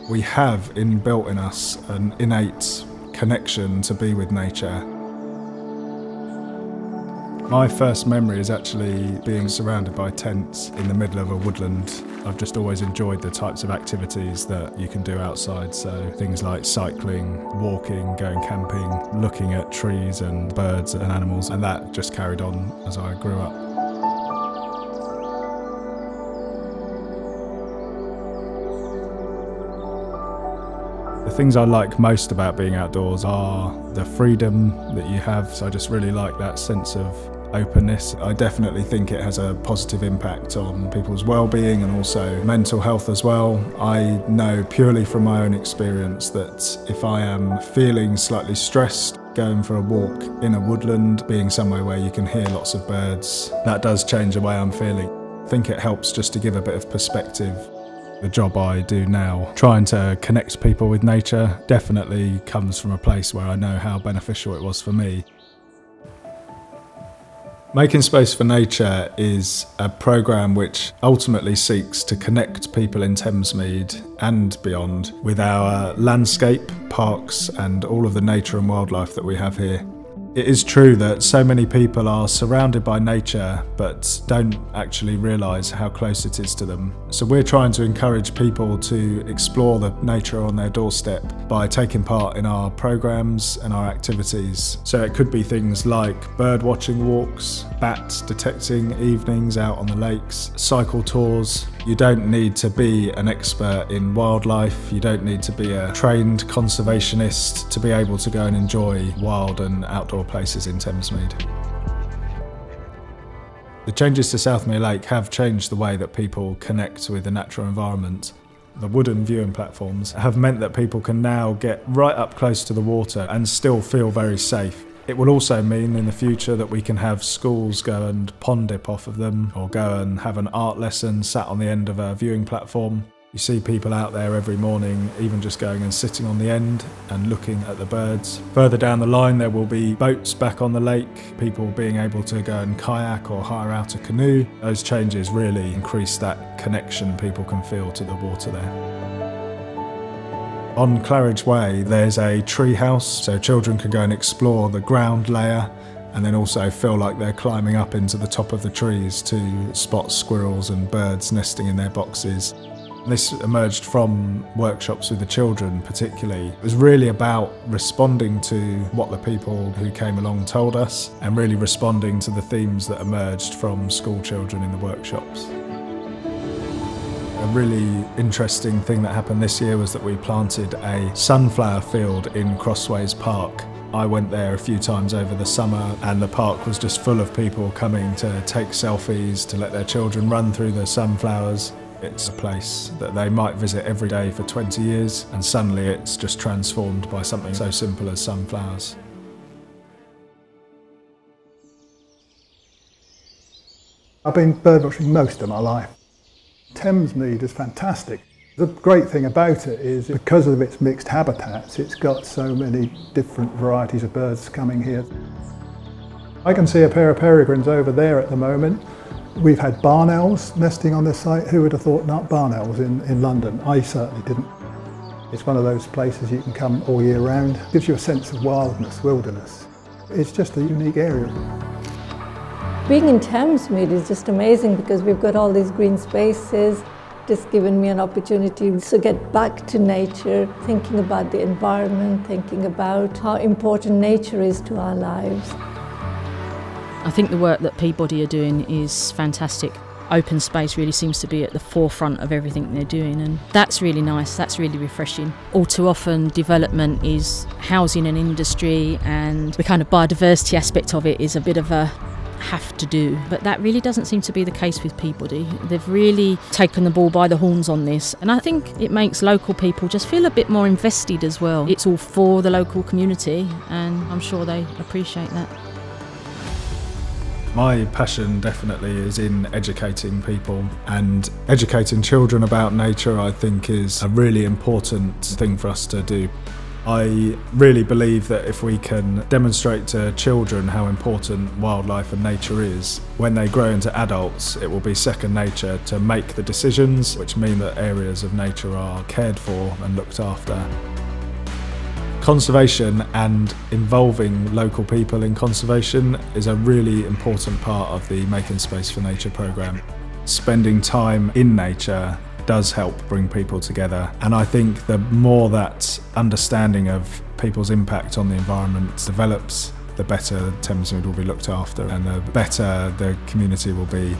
We have inbuilt in us an innate connection to be with nature. My first memory is actually being surrounded by tents in the middle of a woodland. I've just always enjoyed the types of activities that you can do outside, so things like cycling, walking, going camping, looking at trees and birds and animals, and that just carried on as I grew up. The things I like most about being outdoors are the freedom that you have, so I just really like that sense of openness. I definitely think it has a positive impact on people's well-being and also mental health as well. I know purely from my own experience that if I am feeling slightly stressed, going for a walk in a woodland, being somewhere where you can hear lots of birds, that does change the way I'm feeling. I think it helps just to give a bit of perspective. The job I do now, trying to connect people with nature, definitely comes from a place where I know how beneficial it was for me. Making Space for Nature is a programme which ultimately seeks to connect people in Thamesmead and beyond with our landscape, parks and all of the nature and wildlife that we have here. It is true that so many people are surrounded by nature but don't actually realise how close it is to them. So we're trying to encourage people to explore the nature on their doorstep by taking part in our programmes and our activities. So it could be things like bird watching walks, bat detecting evenings out on the lakes, cycle tours. You don't need to be an expert in wildlife, you don't need to be a trained conservationist to be able to go and enjoy wild and outdoor places in Thamesmead. The changes to Southmere Lake have changed the way that people connect with the natural environment. The wooden viewing platforms have meant that people can now get right up close to the water and still feel very safe. It will also mean in the future that we can have schools go and pond dip off of them or go and have an art lesson sat on the end of a viewing platform. You see people out there every morning, even just going and sitting on the end and looking at the birds. Further down the line there will be boats back on the lake, people being able to go and kayak or hire out a canoe. Those changes really increase that connection people can feel to the water there. On Clarence Way there's a tree house, so children can go and explore the ground layer and then also feel like they're climbing up into the top of the trees to spot squirrels and birds nesting in their boxes. This emerged from workshops with the children particularly. It was really about responding to what the people who came along told us and really responding to the themes that emerged from school children in the workshops. A really interesting thing that happened this year was that we planted a sunflower field in Crossways Park. I went there a few times over the summer and the park was just full of people coming to take selfies, to let their children run through the sunflowers. It's a place that they might visit every day for 20 years and suddenly it's just transformed by something so simple as sunflowers. I've been birdwatching most of my life. Thamesmead is fantastic. The great thing about it is because of its mixed habitats, it's got so many different varieties of birds coming here. I can see a pair of peregrines over there at the moment. We've had barn owls nesting on this site. Who would have thought not barn owls in London? I certainly didn't. It's one of those places you can come all year round. It gives you a sense of wildness, wilderness. It's just a unique area. Being in Thamesmead is just amazing because we've got all these green spaces. It's given me an opportunity to get back to nature, thinking about the environment, thinking about how important nature is to our lives. I think the work that Peabody are doing is fantastic. Open space really seems to be at the forefront of everything they're doing, and that's really nice, that's really refreshing. All too often development is housing and industry, and the kind of biodiversity aspect of it is a bit of a have to do, but that really doesn't seem to be the case with Peabody. They've really taken the ball by the horns on this, and I think it makes local people just feel a bit more invested as well. It's all for the local community and I'm sure they appreciate that. My passion definitely is in educating people, and educating children about nature I think is a really important thing for us to do. I really believe that if we can demonstrate to children how important wildlife and nature is, when they grow into adults, it will be second nature to make the decisions which mean that areas of nature are cared for and looked after. Conservation and involving local people in conservation is a really important part of the Making Space for Nature programme. Spending time in nature does help bring people together, and I think the more that understanding of people's impact on the environment develops, the better Thamesmead will be looked after and the better the community will be.